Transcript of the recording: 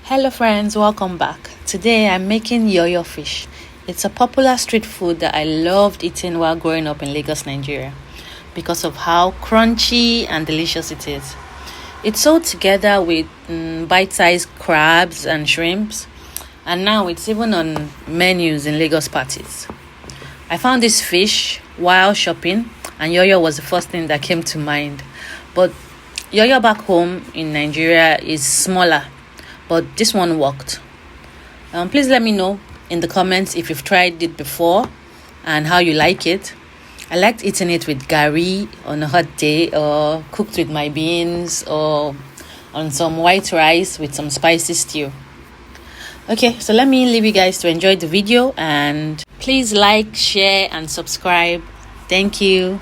Hello friends, welcome back. Today I'm making Yoyo fish. It's a popular street food that I loved eating while growing up in Lagos, Nigeria because of how crunchy and delicious it is. It's sold together with bite-sized crabs and shrimps, and now it's even on menus in Lagos parties. I found this fish while shopping, and Yoyo was the first thing that came to mind. But Yoyo back home in Nigeria is smaller, but this one worked. Please let me know in the comments if you've tried it before and how you like it. I liked eating it with gari on a hot day, or cooked with my beans, or on some white rice with some spicy stew. Okay, so let me leave you guys to enjoy the video, and please like, share and subscribe. Thank you.